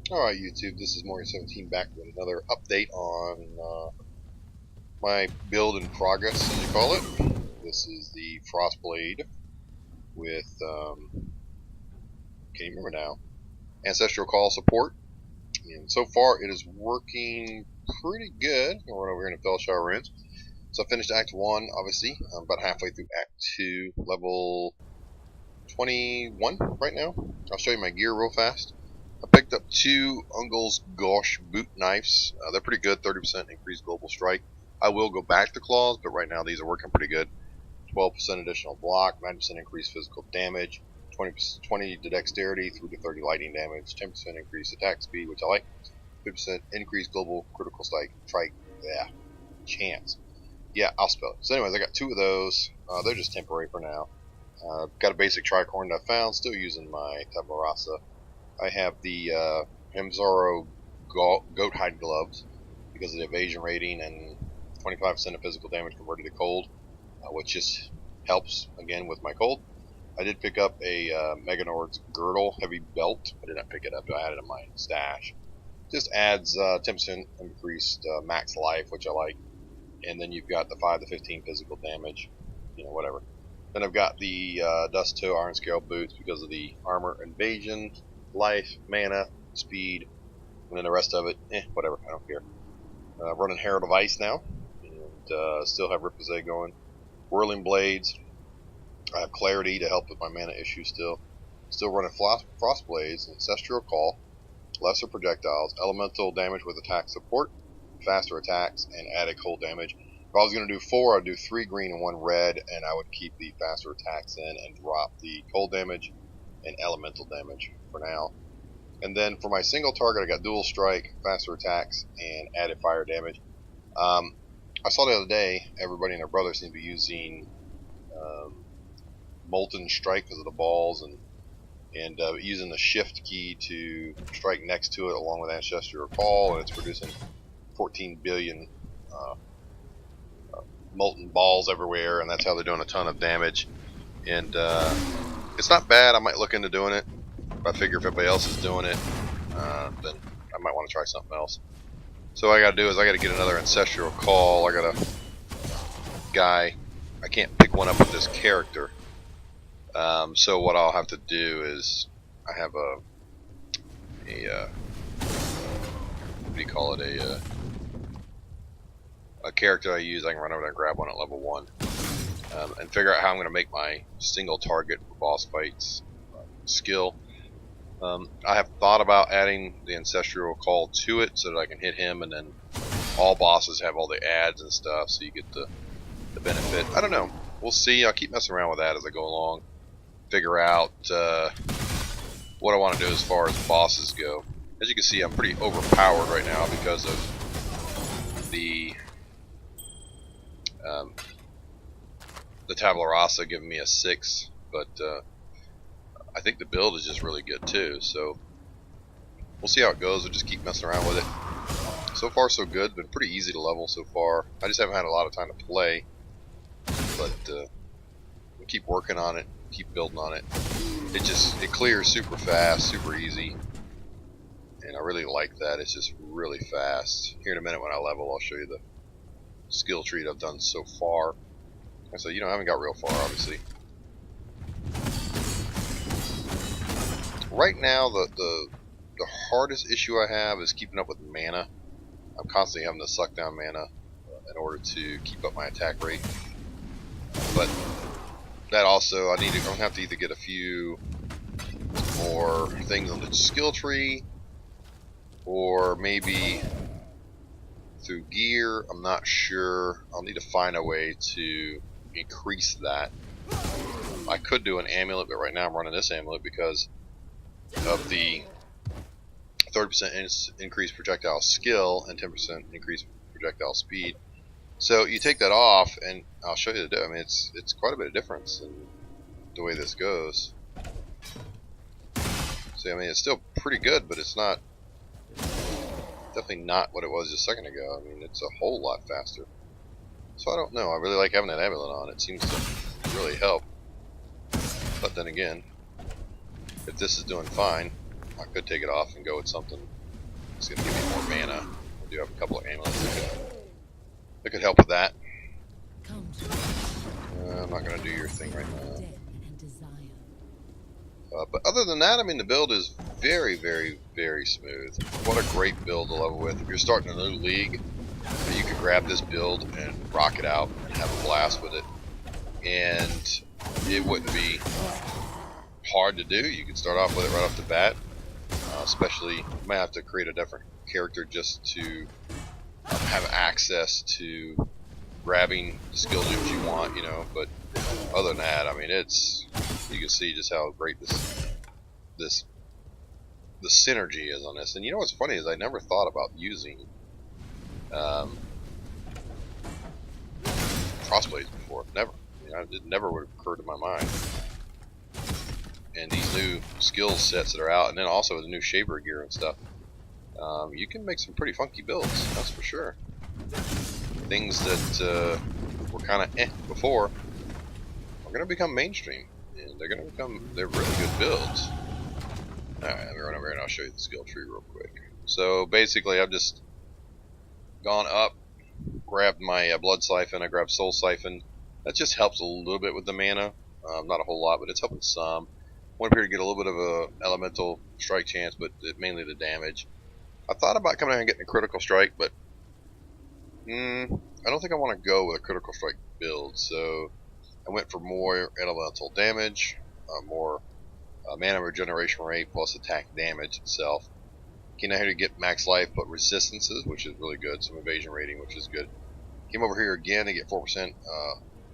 Alright YouTube, this is Mario17 back with another update on my build in progress, as you call it. This is the Frostblade with, can't even remember now, Ancestral Call support. And so far it is working pretty good. I'll run over here in a Fell Shower Ruins. So I finished Act 1, obviously. I'm about halfway through Act 2, level 21 right now. I'll show you my gear real fast. I picked up two Ungol's Gauche boot knives. They're pretty good, 30% increased global strike. I will go back to claws, but right now these are working pretty good. 12% additional block, 9% increased physical damage, 20 to dexterity, 3 to 30 lightning damage, 10% increased attack speed, which I like, 50% increased global critical strike, chance. Yeah, I'll spell it. So anyways, I got two of those. They're just temporary for now. Got a basic tricorn that I found, still using my tabula rasa. I have the Hemzoro goat hide gloves because of the evasion rating and 25% of physical damage converted to cold, which just helps again with my cold. I did pick up a Meganord's girdle heavy belt. I did not pick it up, I had it in my stash. Just adds 10% increased max life, which I like. And then you've got the 5 to 15 physical damage, whatever. Then I've got the Dust Toe Iron Scale boots because of the armor evasion, life, mana, speed, and then the rest of it, whatever, I don't care. Running Herald of Ice now, and still have Ripazay going. Whirling Blades, I have Clarity to help with my mana issue still. Still running Frost Blades, Ancestral Call, lesser projectiles, elemental damage with attack support, faster attacks, and added cold damage. If I was going to do 4, I'd do 3 green and 1 red, and I would keep the faster attacks in and drop the cold damage and elemental damage for now. And then for my single target, I got dual strike, faster attacks, and added fire damage. I saw the other day everybody and their brother seemed to be using molten strike because of the balls, and using the shift key to strike next to it along with Ancestral Call, and it's producing 14 billion molten balls everywhere, and that's how they're doing a ton of damage. And it's not bad. I might look into doing it. If I figure if everybody else is doing it, then I might want to try something else. So what I got to do is I got to get another Ancestral Call. I got a guy. I can't pick one up with this character. So what I'll have to do is I have a what do you call it, a character I use. I can run over there and grab one at level 1 and figure out how I'm going to make my single target for boss fights skill. I have thought about adding the Ancestral Call to it so that I can hit him, and then all bosses have all the ads and stuff, so you get the benefit. I don't know. We'll see. I'll keep messing around with that as I go along. Figure out what I want to do as far as bosses go. As you can see, I'm pretty overpowered right now because of the tabula rasa giving me a 6, but I think the build is just really good too, so we'll see how it goes. We'll just keep messing around with it. So far so good, been pretty easy to level so far. I just haven't had a lot of time to play, but we keep working on it, keep building on it. It clears super fast, super easy, and I really like that. It's just really fast. Here in a minute when I level, I'll show you the skill tree I've done so far. And so, I haven't got real far, obviously. Right now, the hardest issue I have is keeping up with mana. I'm constantly having to suck down mana in order to keep up my attack rate. But that also, I'm going to have to either get a few more things on the skill tree, or maybe through gear. I'm not sure. I'll need to find a way to increase that. I could do an amulet, but right now I'm running this amulet because of the 30% increased projectile skill and 10% increased projectile speed. So you take that off, and I'll show you the. I mean, it's quite a bit of difference in the way this goes. See, I mean, it's still pretty good, but it's not, definitely not what it was just a second ago. I mean, it's a whole lot faster. So I don't know. I really like having that amulet on. It seems to really help. But then again, if this is doing fine, I could take it off and go with something It's going to give me more mana. I do have a couple of amulets that could help with that. I'm not going to do your thing right now. But other than that, I mean, the build is very, very, very smooth. What a great build to level with. If you're starting a new league, you can grab this build and rock it out and have a blast with it. And it wouldn't be hard to do. You can start off with it right off the bat. Especially, you might have to create a different character just to have access to grabbing the skill moves you want, you know. But other than that, I mean, you can see just how great the synergy is on this. And you know what's funny is I never thought about using crossblades before. Never. You know, it never would have occurred to my mind. And these new skill sets that are out, and then also the new shaper gear and stuff, you can make some pretty funky builds, that's for sure. Things that were kind of before are going to become mainstream, and they're really good builds. Alright, let me run over here and I'll show you the skill tree real quick. So basically I've just gone up, grabbed my blood siphon, I grabbed soul siphon. That just helps a little bit with the mana, not a whole lot, but it's helping some. Went up here to get a little bit of a elemental strike chance, but mainly the damage. I thought about coming out and getting a critical strike, but I don't think I want to go with a critical strike build, so I went for more elemental damage, more mana regeneration rate, plus attack damage itself. Came out here to get max life, but resistances, which is really good, some evasion rating, which is good. Came over here again to get 4%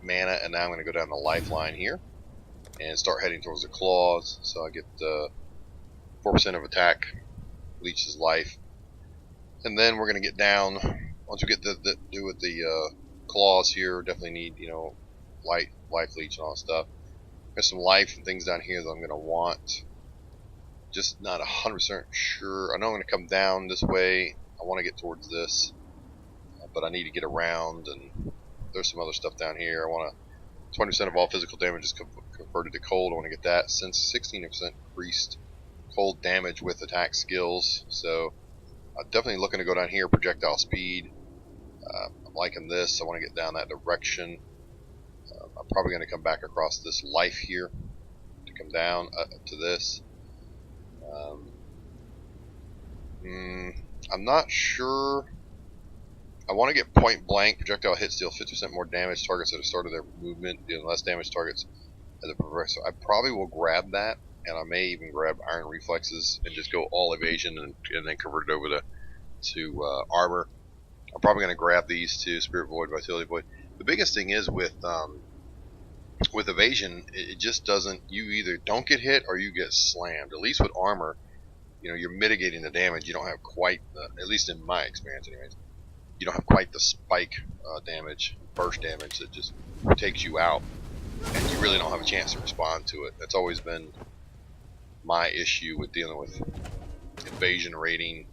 mana, and now I'm going to go down the lifeline here and start heading towards the claws, so I get 4% of attack, leeches life, and then we're going to get down. Once we get do with the claws here, definitely need, you know, life leech and all that stuff. There's some life and things down here that I'm going to want. Just not 100% sure. I know I'm going to come down this way. I want to get towards this, but I need to get around, and there's some other stuff down here. I want to 20% of all physical damage is converted to cold. I want to get that, since 16% increased cold damage with attack skills. So I'm definitely looking to go down here, projectile speed. I'm liking this. I want to get down that direction. I'm probably going to come back across this life here to come down to this. I'm not sure. I want to get point blank. Projectile hit steal 50% more damage targets at the start of their movement, dealing less damage targets as it progresses. So I probably will grab that, and I may even grab iron reflexes and just go all evasion and then convert it over to armor. I'm probably going to grab these two, Spirit Void, Vitality Void. The biggest thing is with evasion, it just doesn't. You either don't get hit or you get slammed. At least with armor, you know, you're mitigating the damage. You don't have quite at least in my experience, anyways. You don't have quite the spike damage, burst damage that just takes you out, and you really don't have a chance to respond to it. That's always been my issue with dealing with evasion rating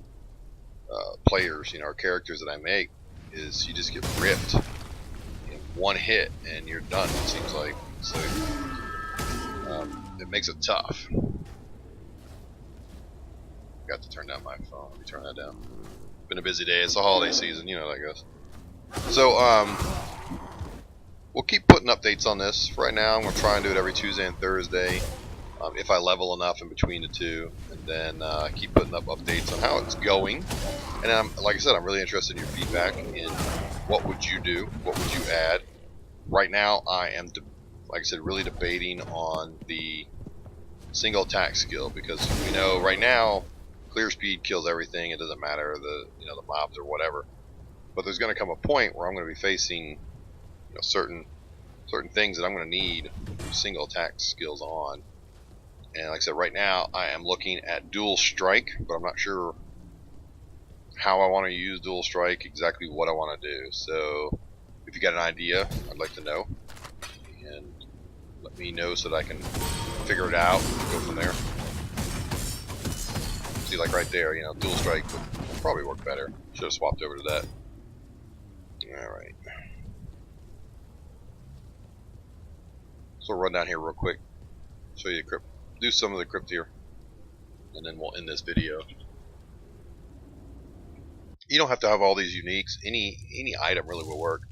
players, you know, or characters that I make, is you just get ripped in one hit and you're done, it seems like. So it makes it tough. Got to turn down my phone. Let me turn that down. Been a busy day. It's the holiday season, you know how that goes. So we'll keep putting updates on this. Right now I'm going to try and do it every Tuesday and Thursday, if I level enough in between the two, and then keep putting up updates on how it's going. And like I said, I'm really interested in your feedback in what would you do, what would you add. Right now I am, like I said, really debating on the single attack skill, because we know right now clear speed kills everything. It doesn't matter the mobs or whatever. But there's going to come a point where I'm going to be facing certain things that I'm going to need single attack skills on. And like I said, right now I am looking at dual strike, but I'm not sure how I want to use dual strike, exactly what I want to do. So if you got an idea, I'd like to know, and let me know so that I can figure it out and go from there. See, like right there, dual strike would probably work better. Should have swapped over to that. Alright. So we'll run down here real quick, show you the crypt, do some of the crypt here, and then we'll end this video. You don't have to have all these uniques. Any item really will work.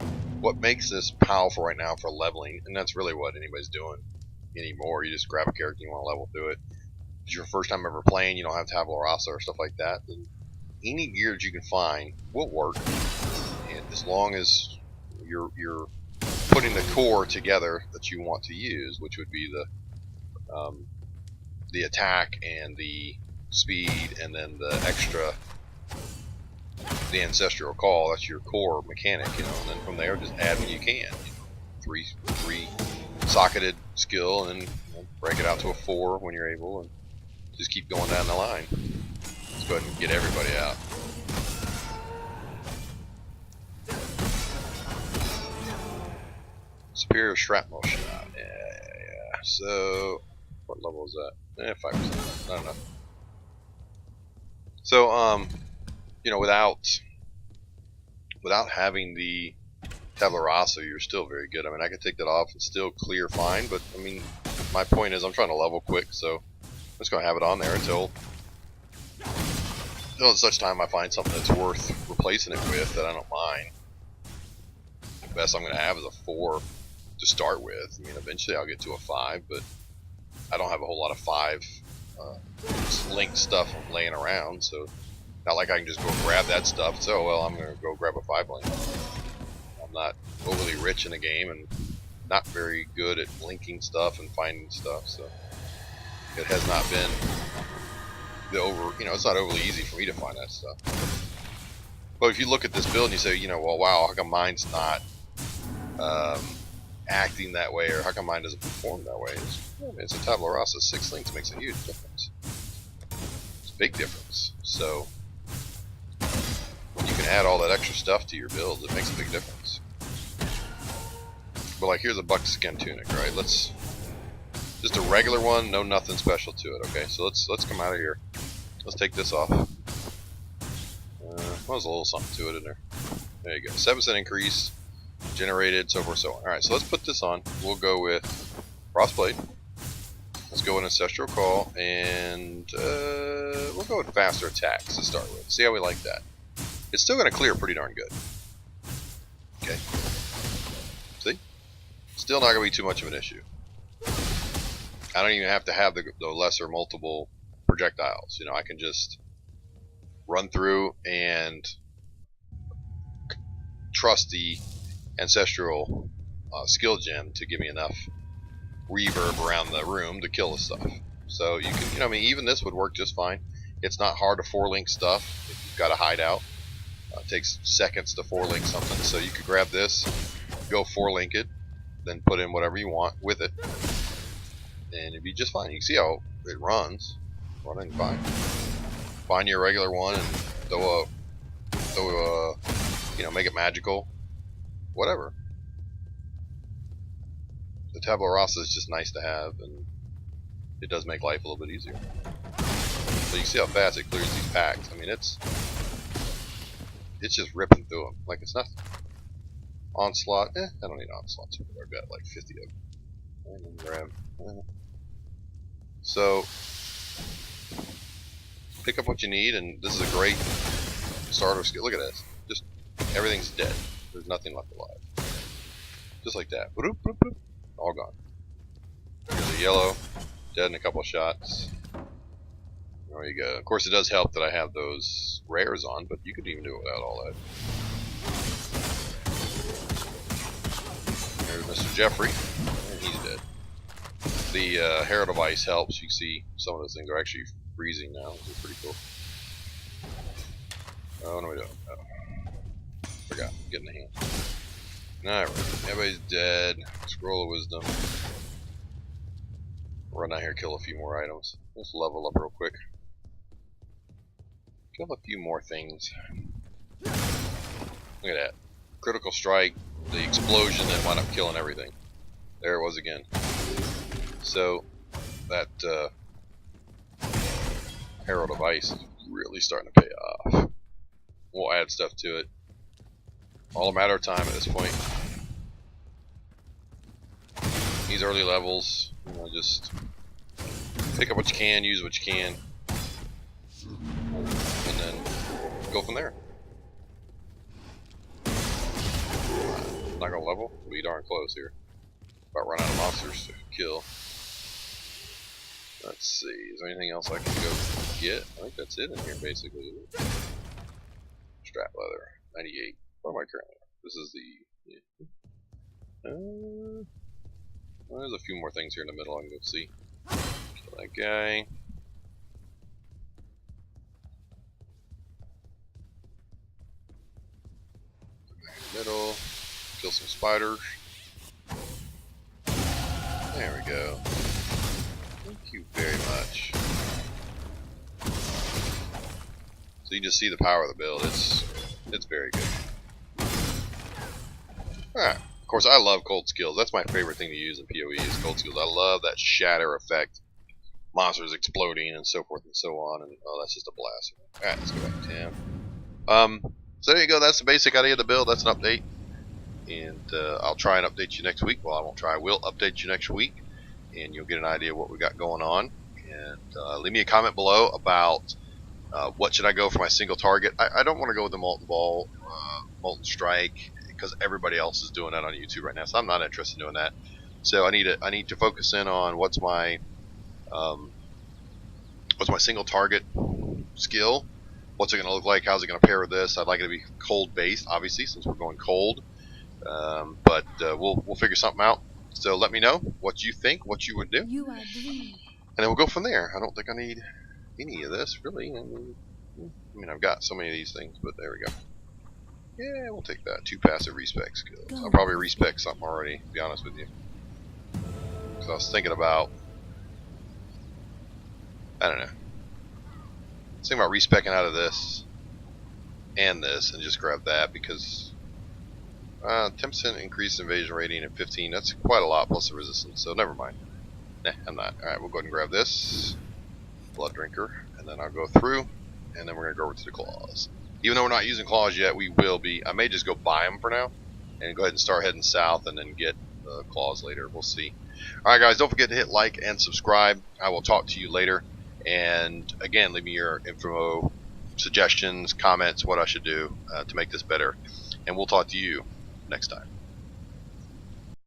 What makes this powerful right now for leveling, and that's really what anybody's doing anymore. You just grab a character you want to level through it. If it's your first time ever playing, you don't have to have Larasa or stuff like that. Then any gear that you can find will work, and as long as you're putting the core together that you want to use, which would be the attack and the speed, and then the extra, the Ancestral Call. That's your core mechanic, you know. And then from there, just add when you can. You know, three socketed skill, and then break it out to a 4 when you're able, and just keep going down the line. Let's go ahead and get everybody out. Superior shrapnel shot. Yeah. So, what level is that? 5%. I don't know. So, you know, without having the Tabula Rasa, you're still very good. I mean, I could take that off and still clear fine, but I mean, my point is I'm trying to level quick, so I'm just going to have it on there until such time I find something that's worth replacing it with that I don't mind. The best I'm going to have is a 4 to start with. I mean, eventually I'll get to a 5, but I don't have a whole lot of 5 linked stuff laying around, so not like I can just go grab that stuff. So, well, I'm going to go grab a 5 link. I'm not overly rich in the game and not very good at linking stuff and finding stuff, so it has not been it's not overly easy for me to find that stuff. But if you look at this build and you say, you know, well, wow, how come mine's not acting that way, or how come mine doesn't perform that way? It's a Tabula Rasa. 6 links makes a huge difference. It's a big difference. So you can add all that extra stuff to your build. It makes a big difference. But like, here's a buckskin tunic, right? Just a regular one, no nothing special to it. Okay, so let's come out of here. Let's take this off. There's a little something to it in there. There you go. 7% increase, generated, so forth, so on. Alright, so let's put this on. We'll go with Frostblade. Let's go with Ancestral Call, and we'll go with faster attacks to start with. See how we like that. It's still going to clear pretty darn good. Okay. See? Still not going to be too much of an issue. I don't even have to have the lesser multiple projectiles. You know, I can just run through and trust the Ancestral skill gem to give me enough reverb around the room to kill the stuff. So you can, you know, I mean, even this would work just fine. It's not hard to 4-link stuff if you've got a hideout. It takes seconds to 4-link something, so you could grab this, go 4-link it, then put in whatever you want with it, and it'd be just fine. You can see how it runs, running fine. Find your regular one and throw a, you know, make it magical, whatever. The Tabula Rasa is just nice to have, and it does make life a little bit easier. So you see how fast it clears these packs. I mean, it's just ripping through them like it's nothing. Onslaught, I don't need onslaughts. I've got like 50 of them. So pick up what you need, and this is a great starter skill. Look at this. Just everything's dead. There's nothing left alive. Just like that. Boop, boop, boop. All gone. Here's a yellow, dead in a couple of shots. There you go. Of course, it does help that I have those rares on, but you could even do it without all that. There's Mr. Jeffrey, and he's dead. The Herald of Ice helps. You see some of those things are actually freezing now, which is pretty cool. Oh, what are we doing? Oh. Forgot. Getting the hand. Alright, everybody's dead. Scroll of Wisdom. Run out here, kill a few more items. Let's level up real quick. Kill a few more things. Look at that. Critical strike, the explosion that wound up killing everything. There it was again. So, that Herald of Ice is really starting to pay off. We'll add stuff to it. All a matter of time at this point. These early levels, you know, just pick up what you can, use what you can, and then go from there. not gonna level. We'll be darn close here. About run out of monsters to kill. Let's see. Is there anything else I can go get? I think that's it in here, basically. Strap leather, 98. What am I currently? This is the. Yeah. Well, there's a few more things here in the middle I can go see. Kill that guy. Middle, kill some spiders. There we go. Thank you very much. So you just see the power of the build. It's very good. Alright. Of course, I love cold skills. That's my favorite thing to use in POE is cold skills. I love that shatter effect. Monsters exploding and so forth and so on. And oh, that's just a blast. Alright, let's go back to 10. So there you go. That's the basic idea of the build. That's an update. And I'll try and update you next week. Well, I won't try. I will update you next week. And you'll get an idea of what we got going on. And leave me a comment below about what should I go for my single target. I don't want to go with the molten ball, molten strike, because everybody else is doing that on YouTube right now. So I'm not interested in doing that. So I need to focus in on what's my single target skill. What's it going to look like? How's it going to pair with this? I'd like it to be cold based, obviously, since we're going cold. But we'll figure something out. So let me know what you think, what you would do, and then we'll go from there. I don't think I need any of this really. I mean, I've got so many of these things, but there we go. Yeah, we'll take that. 2 passive respec skills. I'll probably respec something already, to be honest with you. Because I was thinking about, I don't know. I was thinking about respecing out of this and this, and just grab that because 10% increased invasion rating and 15. That's quite a lot plus the resistance. So never mind. Nah, I'm not. All right, we'll go ahead and grab this blood drinker, and then I'll go through, and then we're gonna go over to the claws. Even though we're not using claws yet, we will be. I may just go buy them for now, and go ahead and start heading south, and then get the claws later. We'll see. All right, guys, don't forget to hit like and subscribe. I will talk to you later. And again, leave me your info, suggestions, comments, what I should do to make this better. And we'll talk to you next time.